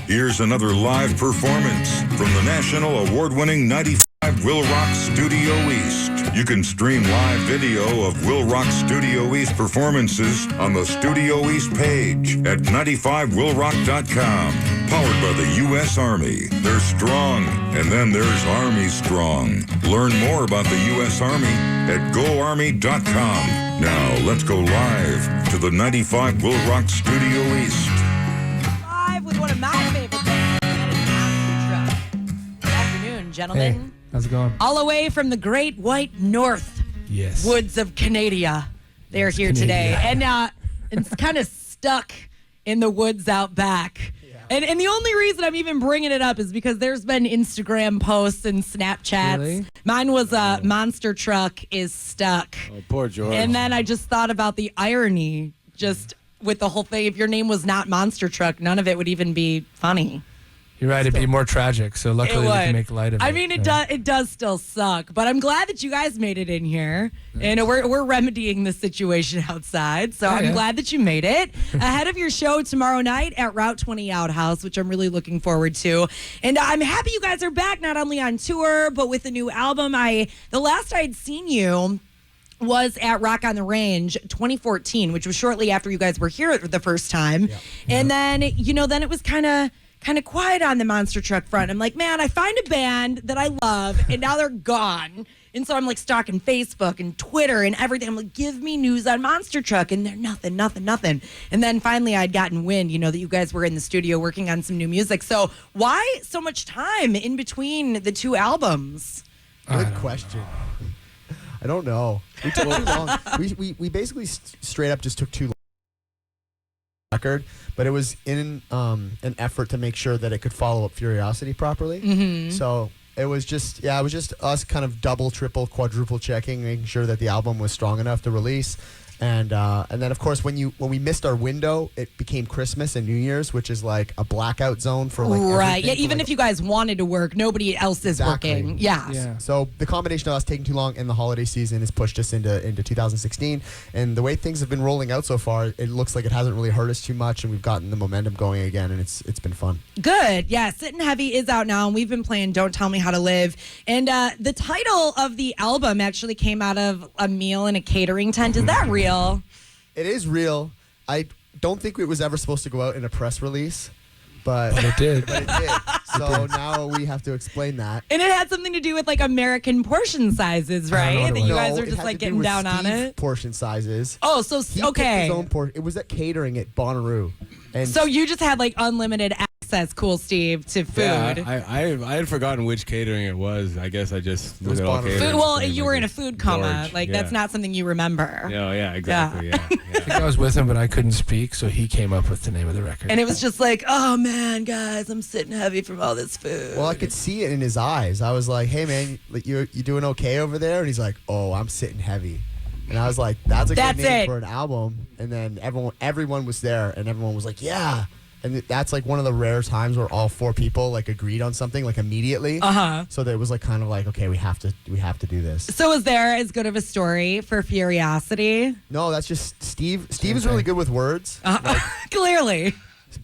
Here's another live performance from the national award-winning 95 WIIL Rock Studio East. You can stream live video of WIIL Rock Studio East performances on the Studio East page at 95willrock.com. Powered by the U.S. Army. They're strong, and then there's Army Strong. Learn more about the U.S. Army at goarmy.com. Now, let's go live to the 95 WIIL Rock Studio East. Live with one of my favorite bands, that is Monster Truck. Good afternoon, gentlemen. Hey, how's it going? All the way from the great white north woods of Canada. They're here today. And it's kind of stuck in the woods out back. And the only reason I'm even bringing it up is because there's been Instagram posts and Snapchats. Really? Mine was Monster Truck is stuck. Oh, poor George. And then I just thought about the irony just with the whole thing. If your name was not Monster Truck, none of it would even be funny. You're right. It'd be more tragic. So luckily we can make light of it. I mean, it does still suck, but I'm glad that you guys made it in here, and we're remedying the situation outside. So I'm glad that you made it ahead of your show tomorrow night at Route 20 Outhouse, which I'm really looking forward to. And I'm happy you guys are back, not only on tour but with a new album. The last I'd seen you was at Rock on the Range 2014, which was shortly after you guys were here the first time. And then then it was kind of quiet on the Monster Truck front. I'm like, man, I find a band that I love, and now they're gone. And so I'm like stalking Facebook and Twitter and everything. I'm like, give me news on Monster Truck. And they're nothing. And then finally I'd gotten wind, that you guys were in the studio working on some new music. So why so much time in between the two albums? Good question. I don't know. We took too long. We basically straight up just took too long. Record, but it was in an effort to make sure that it could follow up Furiosity properly. So it was just us kind of double, triple, quadruple checking, making sure that the album was strong enough to release. And then of course when we missed our window, it became Christmas and New Year's, which is like a blackout zone for like right. Yeah, everything. even if you guys wanted to work, nobody else is working. Yeah. So the combination of us taking too long and the holiday season has pushed us into 2016. And the way things have been rolling out so far, it looks like it hasn't really hurt us too much, and we've gotten the momentum going again, and it's been fun. Good. Yeah, Sittin' Heavy is out now, and we've been playing Don't Tell Me How to Live. And the title of the album actually came out of a meal in a catering tent. Is that real? It is real. I don't think it was ever supposed to go out in a press release, but it did. So now we have to explain that. And it had something to do with like American portion sizes, right? That you guys are just like getting down on it. Portion sizes. Oh, so okay. His own it was at catering at Bonnaroo. And so you just had like unlimited access, Cool Steve, to food. Yeah, I had forgotten which catering it was. I guess I just was all catering. Well, you were in a food coma. Like that's not something you remember. Yeah, exactly. Yeah. I think I was with him, but I couldn't speak, so he came up with the name of the record. And it was just like, oh man, guys, I'm sitting heavy from all this food. Well, I could see it in his eyes. I was like, hey man, you doing okay over there? And he's like, oh, I'm sitting heavy. And I was like, that's a good name for an album. And then everyone was there, and everyone was like, yeah. And that's like one of the rare times where all four people like agreed on something like immediately. So that it was like kind of like, okay, we have to do this. So is there as good of a story for Furiosity? No, that's just Steve. Steve is really good with words. Like, clearly.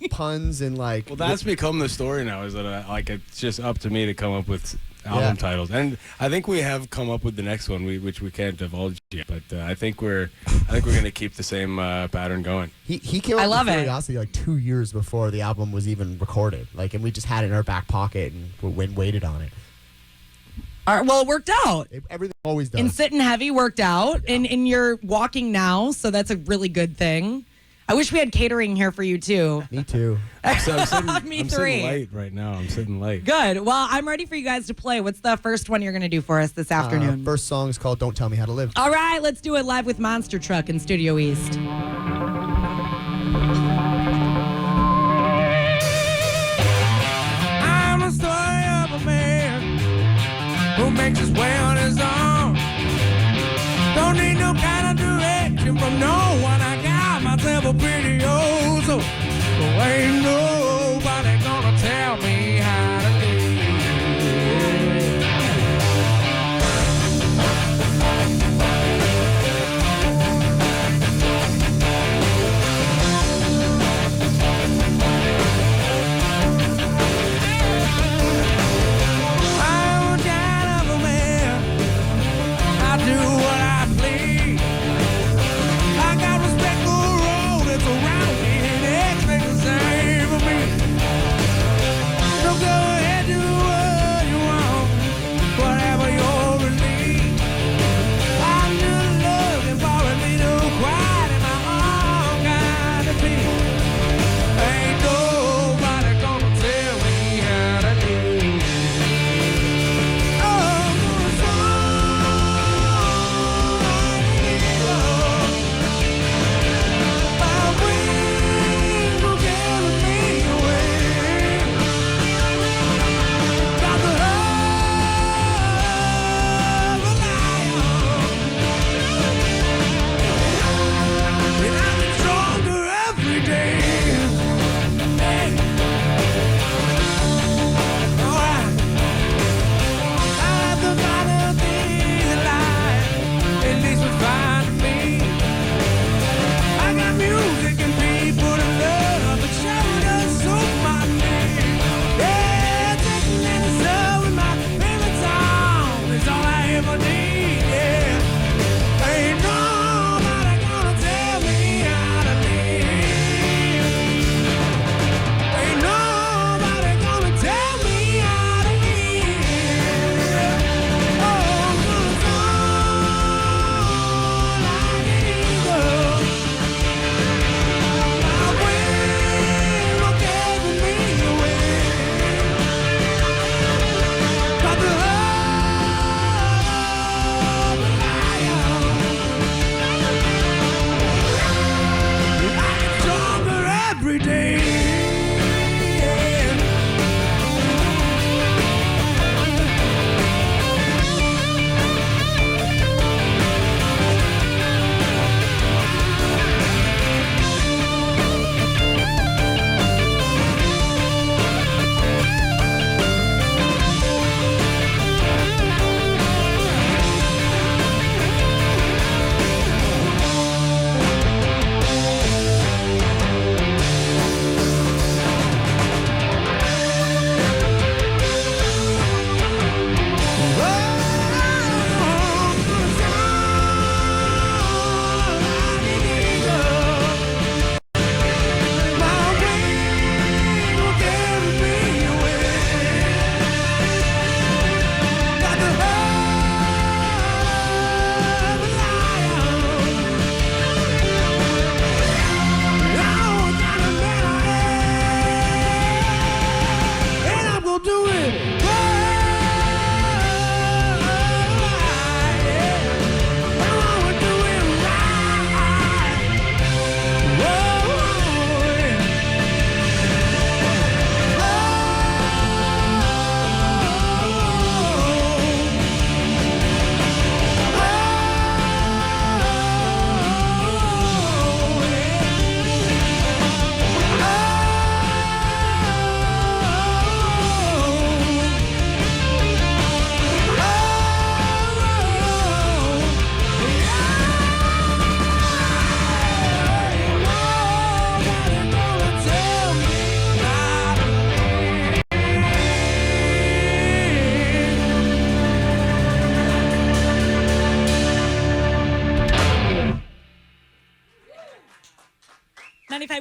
Puns and like. Well, that's become the story now. Is that it's just up to me to come up with album titles, and I think we have come up with the next one, which we can't divulge yet. But I think we're going to keep the same pattern going. He came up with Curiosity like 2 years before the album was even recorded. Like, and we just had it in our back pocket and waited on it. All right, well, it worked out. Everything always does. And Sittin' Heavy worked out, and you're walking now, so that's a really good thing. I wish we had catering here for you, too. Me too. I'm sitting light right now. I'm sitting light. Good. Well, I'm ready for you guys to play. What's the first one you're going to do for us this afternoon? First song is called Don't Tell Me How to Live. All right, let's do it live with Monster Truck in Studio East. I'm a story of a man who makes his way on his own. Don't need no kind of direction from no one. I got myself a pretty old soul. Ain't nobody gonna tell me how to live.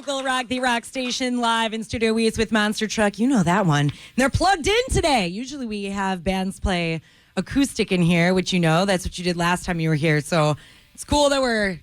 95 Will Rock, the rock station, live in Studio East with Monster Truck. You know that one. And they're plugged in today. Usually we have bands play acoustic in here, which you know, that's what you did last time you were here. So it's cool that we're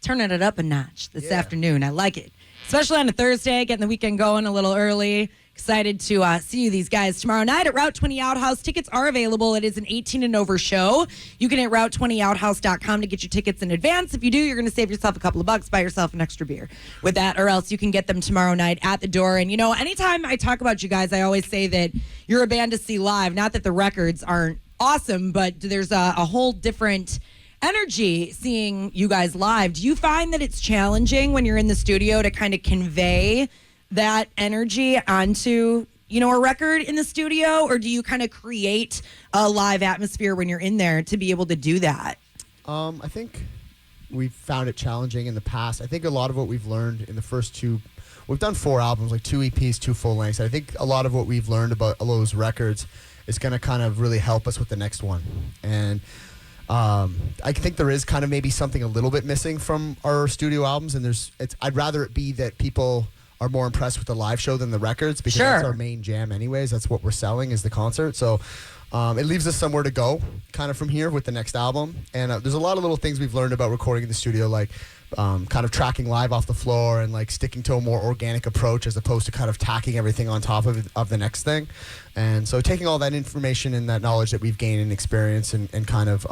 turning it up a notch this afternoon. I like it. Especially on a Thursday, getting the weekend going a little early. Excited to see you these guys tomorrow night at Route 20 Outhouse. Tickets are available. It is an 18 and over show. You can hit route20outhouse.com to get your tickets in advance. If you do, you're going to save yourself a couple of bucks, buy yourself an extra beer with that, or else you can get them tomorrow night at the door. And, you know, anytime I talk about you guys, I always say that you're a band to see live. Not that the records aren't awesome, but there's a whole different energy seeing you guys live. Do you find that it's challenging when you're in the studio to kind of convey that energy onto, you know, a record in the studio, or do you kind of create a live atmosphere when you're in there to be able to do that? I think we've found it challenging in the past. I think a lot of what we've learned in the first two, we've done 4 albums, like 2 EPs, 2 full lengths. I think a lot of what we've learned about those records is going to kind of really help us with the next one. And I think there is kind of maybe something a little bit missing from our studio albums, and I'd rather it be that people are more impressed with the live show than the records, because that's our main jam anyways. That's what we're selling, is the concert. So it leaves us somewhere to go kind of from here with the next album. And there's a lot of little things we've learned about recording in the studio, like kind of tracking live off the floor and like sticking to a more organic approach as opposed to kind of tacking everything on top of the next thing. And so taking all that information and that knowledge that we've gained and experience and kind of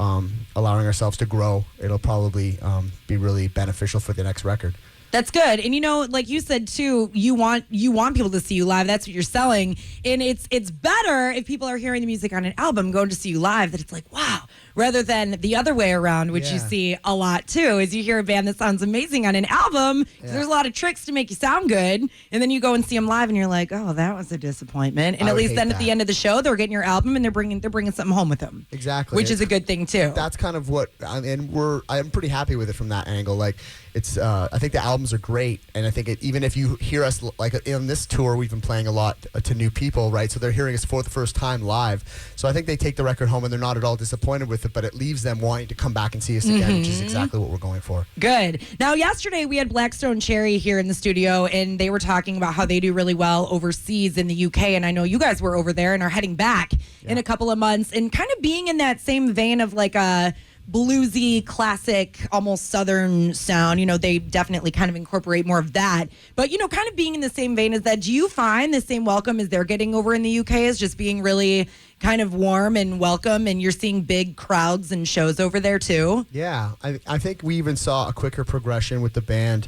allowing ourselves to grow, it'll probably be really beneficial for the next record. That's good. And, you know, like you said, too, you want people to see you live. That's what you're selling. And it's better if people are hearing the music on an album, going to see you live, that it's like, wow, rather than the other way around, which you see a lot, too, is you hear a band that sounds amazing on an album. There's a lot of tricks to make you sound good. And then you go and see them live and you're like, oh, that was a disappointment. And at least then at the end of the show, they're getting your album and they're bringing something home with them. Exactly. Which is a good thing, too. That's kind of what, and I'm pretty happy with it from that angle. Like, it's, I think the albums are great, and I think even if you hear us, like in this tour, we've been playing a lot to new people, right? So they're hearing us for the first time live. So I think they take the record home and they're not at all disappointed with it, but it leaves them wanting to come back and see us again, which is exactly what we're going for. Good. Now, yesterday we had Blackstone Cherry here in the studio, and they were talking about how they do really well overseas in the UK, and I know you guys were over there and are heading back in a couple of months, and kind of being in that same vein of like a bluesy, classic, almost southern sound. You know, they definitely kind of incorporate more of that. But, you know, kind of being in the same vein as that, do you find the same welcome as they're getting over in the UK as just being really kind of warm and welcome, and you're seeing big crowds and shows over there too? Yeah, I think we even saw a quicker progression with the band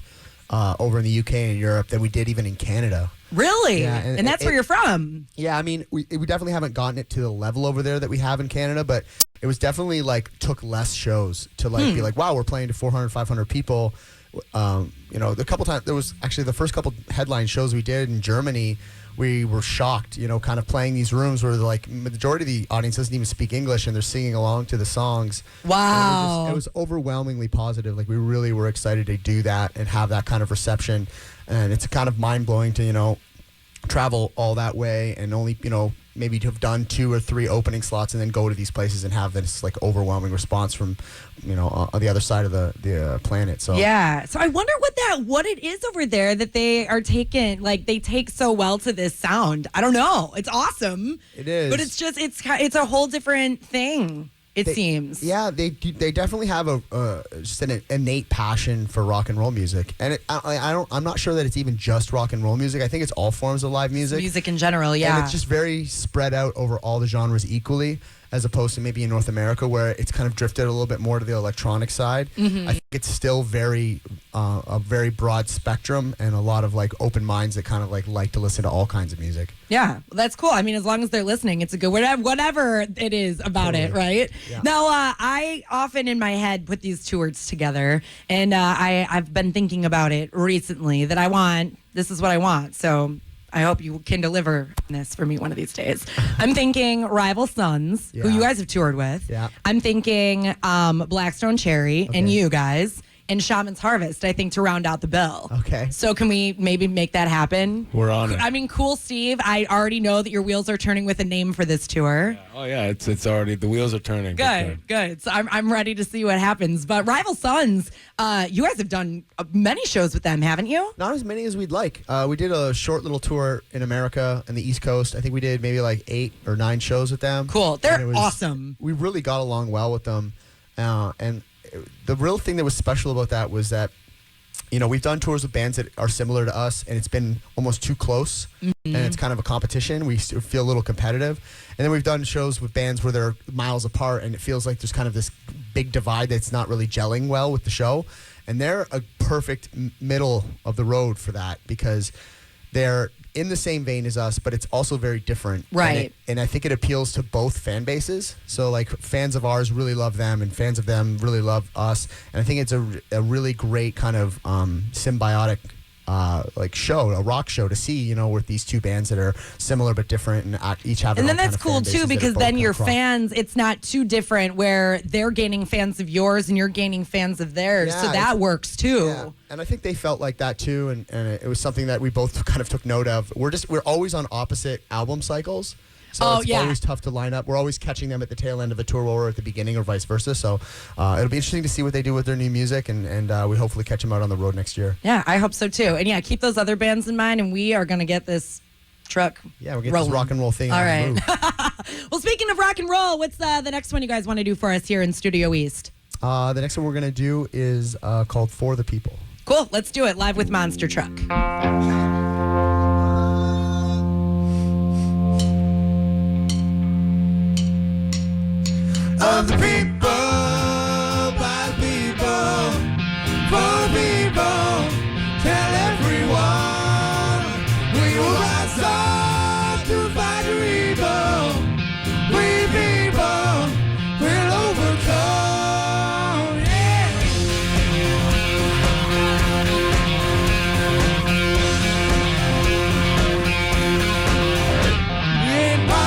over in the UK and Europe than we did even in Canada. Really? Yeah, and that's where you're from. Yeah, I mean, we definitely haven't gotten it to the level over there that we have in Canada, but it was definitely like took less shows to like be like, wow, we're playing to 400, 500 people. You know, the couple times, there was actually the first couple headline shows we did in Germany, we were shocked, you know, kind of playing these rooms where like the majority of the audience doesn't even speak English and they're singing along to the songs. Wow. It was overwhelmingly positive. Like, we really were excited to do that and have that kind of reception. And it's kind of mind-blowing to, you know, travel all that way and only, you know, maybe to have done 2 or 3 opening slots and then go to these places and have this like overwhelming response from, you know, on the other side of the planet. So yeah, so I wonder what it is over there that they are taking, like they take so well to this sound. I don't know. It's awesome. It is, but it's just it's a whole different thing. It seems. Yeah, they definitely have just an innate passion for rock and roll music, and I'm not sure that it's even just rock and roll music. I think it's all forms of live music. Music in general, yeah. And it's just very spread out over all the genres equally, as opposed to maybe in North America where it's kind of drifted a little bit more to the electronic side. I think it's still very a very broad spectrum and a lot of like open minds that kind of like to listen to all kinds of music. Yeah, well, that's cool. I mean, as long as they're listening, it's a good whatever it is about it, right? Yeah. Now, I often in my head put these two words together, and I've been thinking about it recently that this is what I want. So I hope you can deliver this for me one of these days. I'm thinking Rival Sons, who you guys have toured with. Yeah. I'm thinking Blackstone Cherry and you guys. and Shaman's Harvest, I think, to round out the bill. Okay. So can we maybe make that happen? We're on it. I mean, cool, Steve. I already know that your wheels are turning with a name for this tour. Oh yeah, it's already, the wheels are turning. Good. So I'm ready to see what happens. But Rival Sons, you guys have done many shows with them, haven't you? Not as many as we'd like. We did a short little tour in America and the East Coast. I think we did maybe like 8 or 9 shows with them. Cool. They're awesome. We really got along well with them. And the real thing that was special about that was that, you know, we've done tours with bands that are similar to us, and it's been almost too close, and it's kind of a competition. We feel a little competitive. And then we've done shows with bands where they're miles apart, and it feels like there's kind of this big divide that's not really gelling well with the show. And they're a perfect middle of the road for that, because they're in the same vein as us, but it's also very different. Right. And I think it appeals to both fan bases. So, like, fans of ours really love them, and fans of them really love us. And I think it's a really great kind of symbiotic like show, a rock show to see, you know, with these two bands that are similar but different and each have their And own then that's kind of cool fan bases too, that because are both then kind your of cross. fans, it's not too different where they're gaining fans of yours and you're gaining fans of theirs. Yeah, so that works too. Yeah. And I think they felt like that too, and it was something that we both kind of took note of. We're always on opposite album cycles. So it's always tough to line up. We're always catching them at the tail end of a tour while we're at the beginning, or vice versa. So it'll be interesting to see what they do with their new music, and we hopefully catch them out on the road next year. Yeah, I hope so too. And yeah, keep those other bands in mind, and we are going to get this truck Yeah, we'll get rolling. this rock and roll thing All on the right. move. Well, speaking of rock and roll, what's the next one you guys want to do for us here in Studio East? The next one we're going to do is called For the People. Cool, let's do it live with Monster Truck. Of the people, by the people, for the people, tell everyone we will rise up to fight your evil. We people will overcome, yeah. We ain't born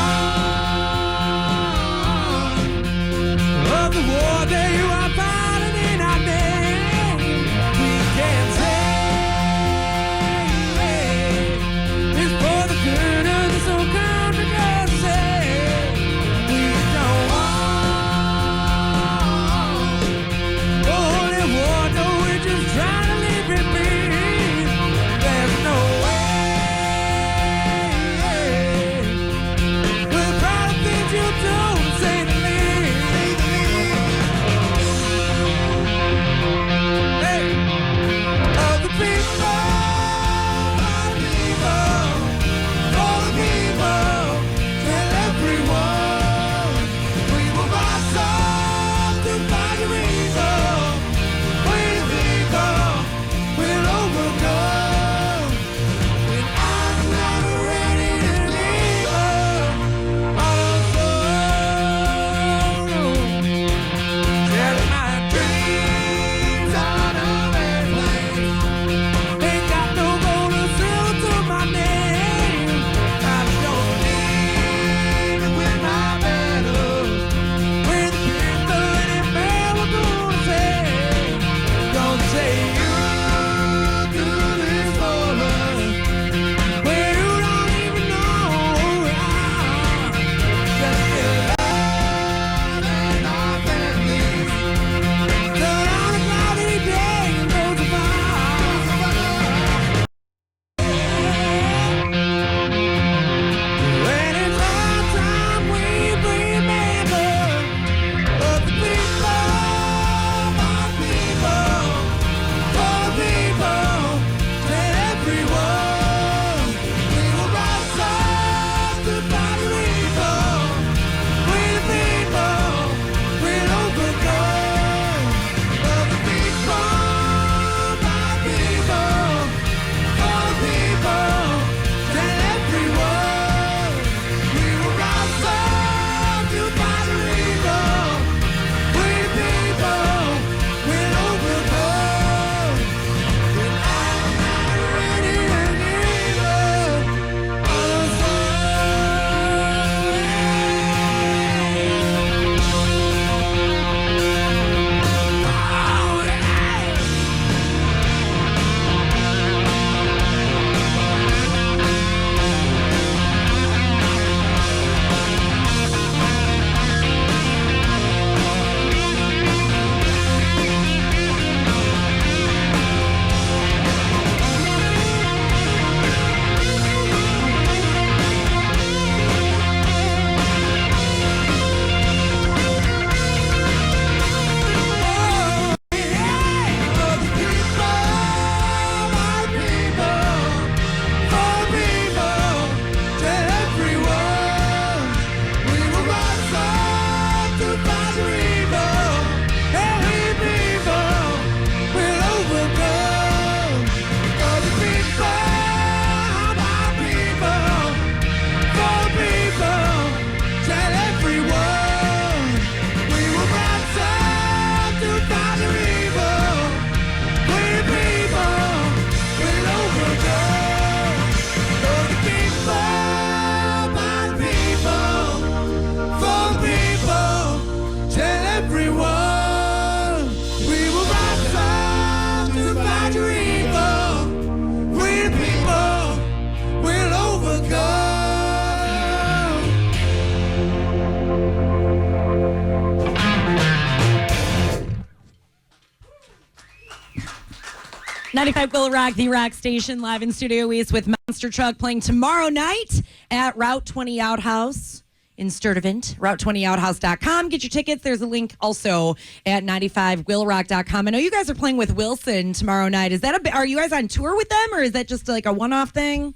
95 Will Rock, the rock station, live in Studio East with Monster Truck playing tomorrow night at Route 20 Outhouse in Sturtevant. Route20outhouse.com. Get your tickets. There's a link also at 95willrock.com. I know you guys are playing with Wilson tomorrow night. Is that are you guys on tour with them, or is that just like a one-off thing?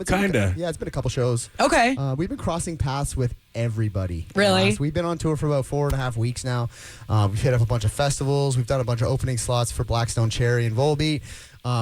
Kinda. Yeah, it's been a couple shows. Okay. We've been crossing paths with everybody. Really? So we've been on tour for about 4.5 weeks now. We've hit up a bunch of festivals. We've done a bunch of opening slots for Blackstone Cherry and Volbeat.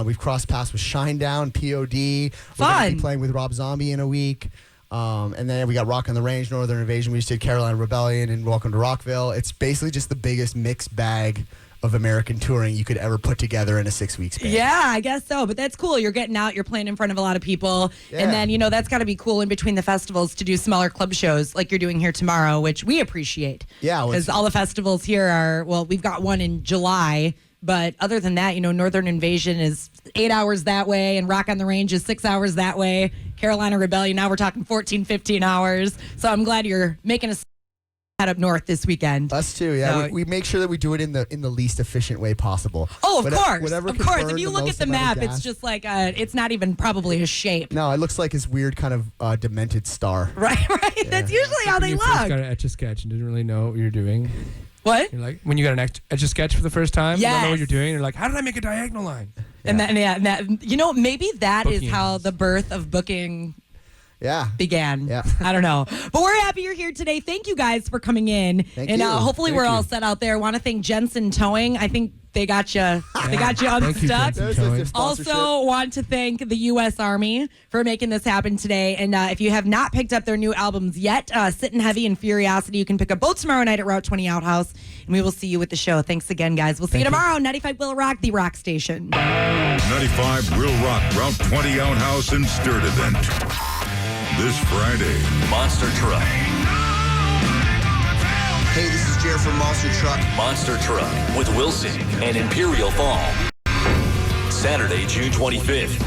We've crossed paths with Shinedown, POD. We're going to be playing with Rob Zombie in a week. And then we got Rock on the Range, Northern Invasion. We just did Carolina Rebellion and Welcome to Rockville. It's basically just the biggest mixed bag of American touring you could ever put together in a 6-week span. Yeah, I guess so. But that's cool. You're getting out. You're playing in front of a lot of people. Yeah. And then, that's got to be cool in between the festivals to do smaller club shows like you're doing here tomorrow, which we appreciate. Yeah. Because all the festivals here are, we've got one in July. But other than that, Northern Invasion is 8 hours that way, and Rock on the Range is 6 hours that way. Carolina Rebellion, now we're talking 14, 15 hours. So I'm glad you're making us head up north this weekend. Us too, yeah. So, we make sure that we do it in the least efficient way possible. Oh, of course. Whatever Of can course. burn If you the look most at the amount map, of gas. it's just like, it's not even probably a shape. No, it looks like this weird kind of demented star. Right. That's usually how When they you first look. got an Etch-a-Sketch and didn't really know what you're doing. What? You're like, when you got an Etch-a-Sketch for the first time, you don't know Yes. what you're doing. You're like, how did I make a diagonal line? And that, maybe that is Booking how engines. the birth of booking Yeah. began. Yeah. I don't know. But we're happy you're here today. Thank you guys for coming in. Thank and you. hopefully Thank we're you. all set out there. Want to thank Jensen Towing. I think they got you. They got you Thank you, unstuck. Jensen There's Towing. your sponsorship. Also want to thank the U.S. Army for making this happen today. And if you have not picked up their new albums yet, Sittin' Heavy and Furiosity, you can pick up both tomorrow night at Route 20 Outhouse. And we will see you with the show. Thanks again, guys. We'll see you tomorrow. 95 Will Rock, the rock station. 95 Will Rock, Route 20 Outhouse in Sturtevant. This Friday. Monster Truck. Hey, this is Jared from Monster Truck. Monster Truck with Wilson and Imperial Fall. Saturday, June 25th.